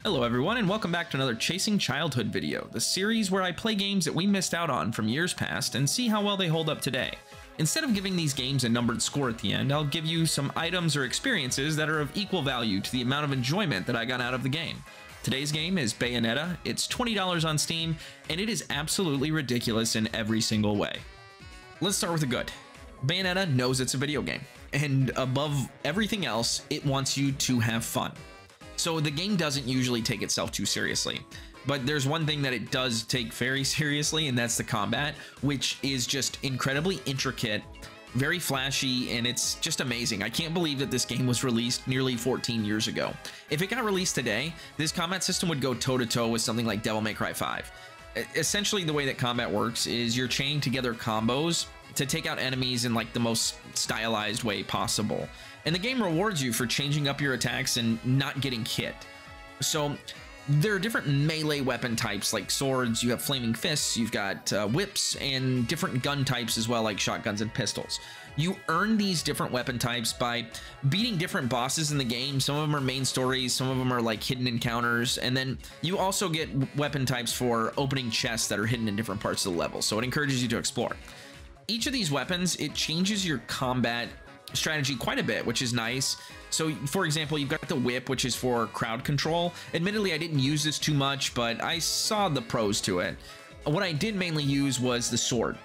Hello everyone and welcome back to another Chasing Childhood video, the series where I play games that we missed out on from years past and see how well they hold up today. Instead of giving these games a numbered score at the end, I'll give you some items or experiences that are of equal value to the amount of enjoyment that I got out of the game. Today's game is Bayonetta. It's $20 on Steam, and it is absolutely ridiculous in every single way. Let's start with the good. Bayonetta knows it's a video game, and above everything else, it wants you to have fun. So the game doesn't usually take itself too seriously, but there's one thing that it does take very seriously, and that's the combat, which is just incredibly intricate, very flashy, and it's just amazing. I can't believe that this game was released nearly 14 years ago. If it got released today, this combat system would go toe-to-toe with something like Devil May Cry 5. Essentially, the way that combat works is you're chaining together combos to take out enemies in like the most stylized way possible. And the game rewards you for changing up your attacks and not getting hit. So there are different melee weapon types like swords, you have flaming fists, you've got whips, and different gun types as well, like shotguns and pistols. You earn these different weapon types by beating different bosses in the game. Some of them are main stories, some of them are like hidden encounters, and then you also get weapon types for opening chests that are hidden in different parts of the level, so it encourages you to explore. Each of these weapons, it changes your combat strategy quite a bit, which is nice. So for example, you've got the whip, which is for crowd control. Admittedly, I didn't use this too much, but I saw the pros to it. What I did mainly use was the sword.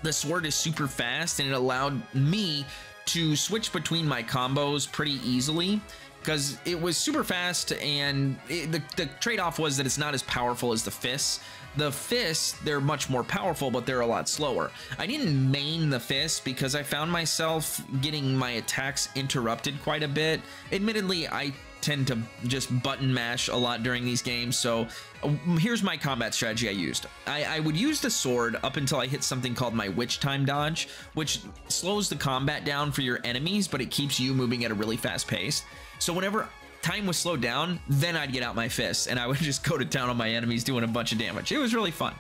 The sword is super fast, and it allowed me to switch between my combos pretty easily because it was super fast, and the trade-off was that it's not as powerful as the fists. The fists, they're much more powerful, but they're a lot slower. I didn't main the fists because I found myself getting my attacks interrupted quite a bit. Admittedly, I tend to just button mash a lot during these games, so here's my combat strategy I used. I would use the sword up until I hit something called my witch time dodge, which slows the combat down for your enemies, but it keeps you moving at a really fast pace. So whenever time was slowed down, then I'd get out my fists and I would just go to town on my enemies doing a bunch of damage. It was really fun.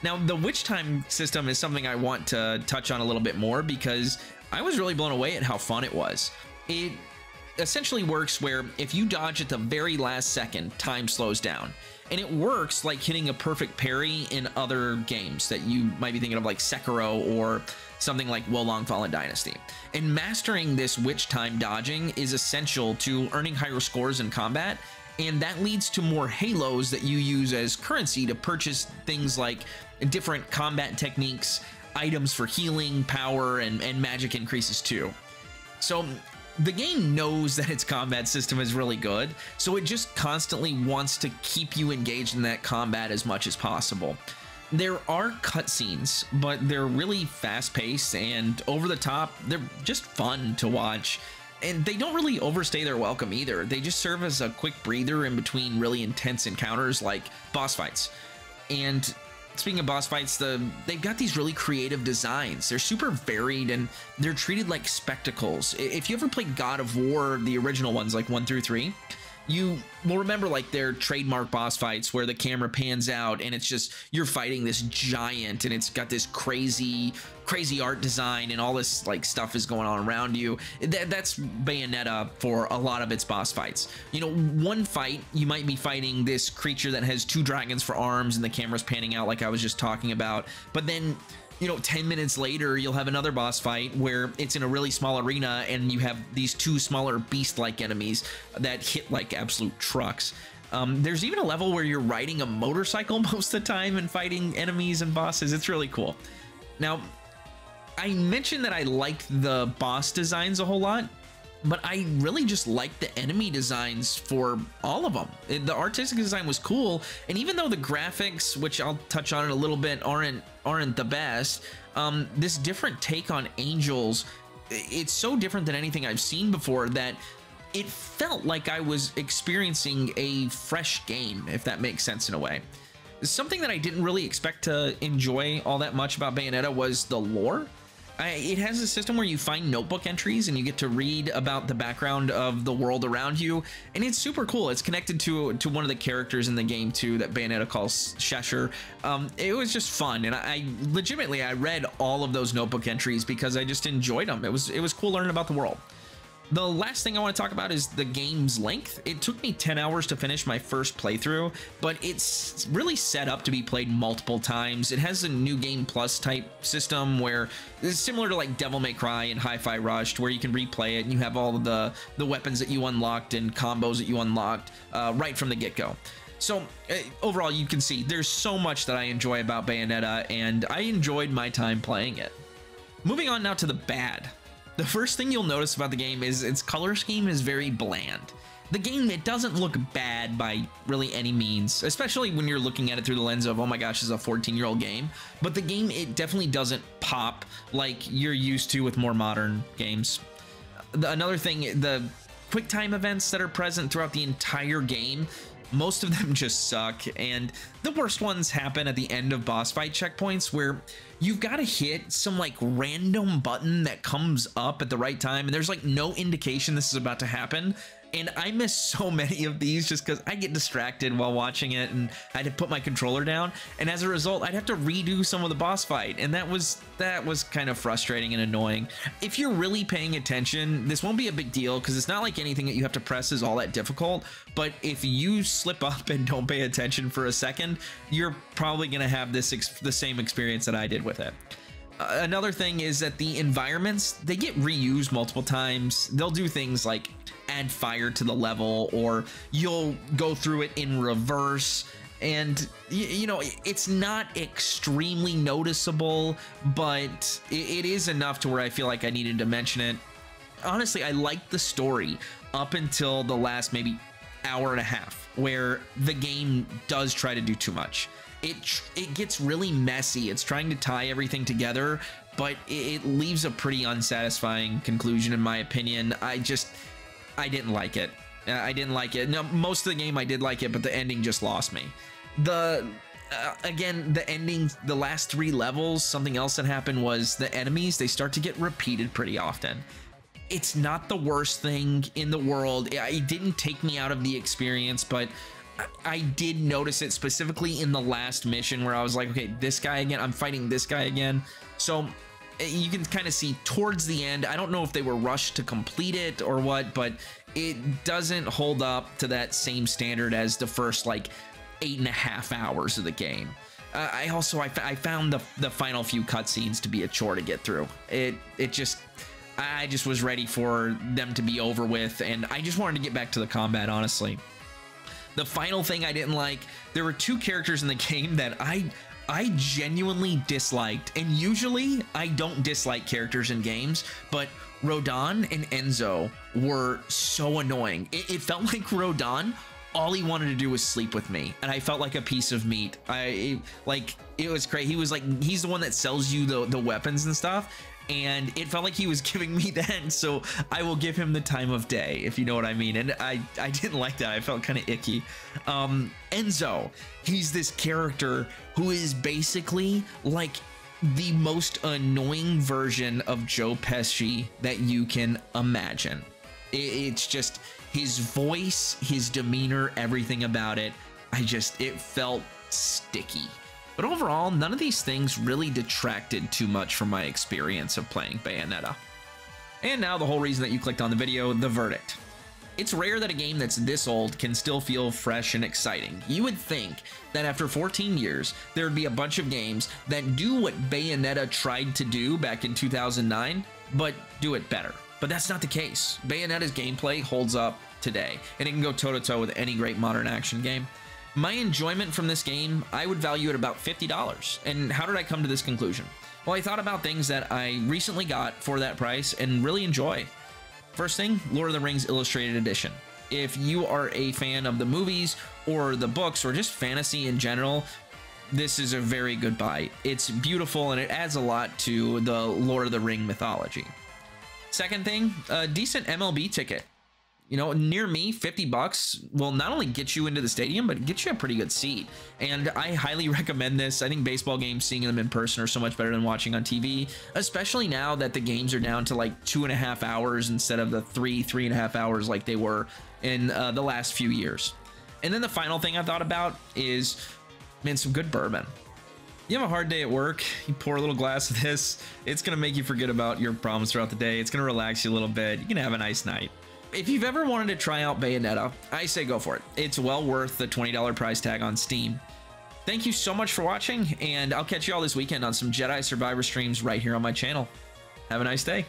Now, the witch time system is something I want to touch on a little bit more because I was really blown away at how fun it was. It essentially works where if you dodge at the very last second, time slows down. And it works like hitting a perfect parry in other games that you might be thinking of, like Sekiro or something like Wolong Fallen Dynasty. And mastering this witch time dodging is essential to earning higher scores in combat, and that leads to more halos that you use as currency to purchase things like different combat techniques, items for healing, power, and magic increases too. So the game knows that its combat system is really good, so it just constantly wants to keep you engaged in that combat as much as possible. There are cutscenes, but they're really fast-paced and over-the-top. They're just fun to watch, and they don't really overstay their welcome either. They just serve as a quick breather in between really intense encounters like boss fights. And speaking of boss fights, they've got these really creative designs. They're super varied, and they're treated like spectacles. If you ever played God of War, the original ones like 1 through 3, you will remember like their trademark boss fights where the camera pans out and it's just you're fighting this giant and it's got this crazy art design and all this like stuff is going on around you. That's Bayonetta for a lot of its boss fights. You know, one fight you might be fighting this creature that has 2 dragons for arms and the camera's panning out like I was just talking about, but then 10 minutes later, you'll have another boss fight where it's in a really small arena and you have these 2 smaller beast-like enemies that hit like absolute trucks. There's even a level where you're riding a motorcycle most of the time and fighting enemies and bosses. It's really cool. Now, I mentioned that I liked the boss designs a whole lot, but I really just liked the enemy designs for all of them. The artistic design was cool, and even though the graphics, which I'll touch on in a little bit, aren't the best, this different take on angels, it's so different than anything I've seen before that it felt like I was experiencing a fresh game, if that makes sense in a way. Something that I didn't really expect to enjoy all that much about Bayonetta was the lore. It has a system where you find notebook entries and you get to read about the background of the world around you, and it's super cool. It's connected to one of the characters in the game too that Bayonetta calls Cheshire. It was just fun, and I legitimately read all of those notebook entries because I just enjoyed them. It was cool learning about the world. The last thing I want to talk about is the game's length. It took me 10 hours to finish my first playthrough, but it's really set up to be played multiple times. It has a new game plus type system where it's similar to like Devil May Cry and Hi-Fi Rush, where you can replay it and you have all of the weapons that you unlocked and combos that you unlocked right from the get-go. So overall, you can see there's so much that I enjoy about Bayonetta, and I enjoyed my time playing it. Moving on now to the bad. The first thing you'll notice about the game is its color scheme is very bland. The game, it doesn't look bad by really any means, especially when you're looking at it through the lens of, oh my gosh, it's a 14-year-old game. But the game, it definitely doesn't pop like you're used to with more modern games. Another thing, the quick time events that are present throughout the entire game, most of them just suck, and the worst ones happen at the end of boss fight checkpoints where you've got to hit some like random button that comes up at the right time, and there's like no indication this is about to happen. And I miss so many of these just because I get distracted while watching it and I had to put my controller down, and as a result I'd have to redo some of the boss fight, and that was kind of frustrating and annoying. If you're really paying attention, this won't be a big deal because it's not like anything that you have to press is all that difficult, but if you slip up and don't pay attention for a second, you're probably going to have the same experience that I did with it. Another thing is that the environments, they get reused multiple times. They'll do things like add fire to the level, or you'll go through it in reverse, and you know, it's not extremely noticeable, but it is enough to where I feel like I needed to mention it. Honestly, I liked the story up until the last maybe hour and a half, where the game does try to do too much. It gets really messy. It's trying to tie everything together, but it leaves a pretty unsatisfying conclusion, in my opinion. I didn't like it. I didn't like it. No, most of the game I did like it, but the ending just lost me. Again, the ending, the last 3 levels, something else that happened was the enemies, they start to get repeated pretty often. It's not the worst thing in the world. It didn't take me out of the experience, but I did notice it specifically in the last mission where I was like, okay, this guy again, I'm fighting this guy again. So you can kind of see towards the end, I don't know if they were rushed to complete it or what, but it doesn't hold up to that same standard as the first like 8.5 hours of the game. I found the final few cutscenes to be a chore to get through. I just was ready for them to be over with, and I just wanted to get back to the combat, honestly. The final thing I didn't like, there were 2 characters in the game that I genuinely disliked, and usually I don't dislike characters in games, but Rodon and Enzo were so annoying. It felt like Rodon, all he wanted to do was sleep with me, and I felt like a piece of meat. It was crazy. He was like, he's the one that sells you the weapons and stuff, and it felt like he was giving me that, so I will give him the time of day, if you know what I mean. And I didn't like that. I felt kind of icky. Enzo, he's this character who is basically like the most annoying version of Joe Pesci that you can imagine. It's just his voice, his demeanor, everything about it. It felt sticky. But overall, none of these things really detracted too much from my experience of playing Bayonetta. And now the whole reason that you clicked on the video, the verdict. It's rare that a game that's this old can still feel fresh and exciting. You would think that after 14 years, there would be a bunch of games that do what Bayonetta tried to do back in 2009, but do it better. But that's not the case. Bayonetta's gameplay holds up today, and it can go toe-to-toe with any great modern action game. My enjoyment from this game, I would value at about $50. And how did I come to this conclusion? Well, I thought about things that I recently got for that price and really enjoy. First thing, Lord of the Rings Illustrated Edition. If you are a fan of the movies or the books or just fantasy in general, this is a very good buy. It's beautiful and it adds a lot to the Lord of the Ring mythology. Second thing, a decent MLB ticket. You know, near me, 50 bucks will not only get you into the stadium, but get you a pretty good seat. And I highly recommend this. I think baseball games, seeing them in person, are so much better than watching on TV, especially now that the games are down to like 2.5 hours instead of the 3.5 hours like they were in the last few years. And then the final thing I thought about is, man, some good bourbon. You have a hard day at work, you pour a little glass of this, it's gonna make you forget about your problems throughout the day. It's gonna relax you a little bit. You can have a nice night. If you've ever wanted to try out Bayonetta, I say go for it. It's well worth the $20 price tag on Steam. Thank you so much for watching, and I'll catch you all this weekend on some Jedi Survivor streams right here on my channel. Have a nice day.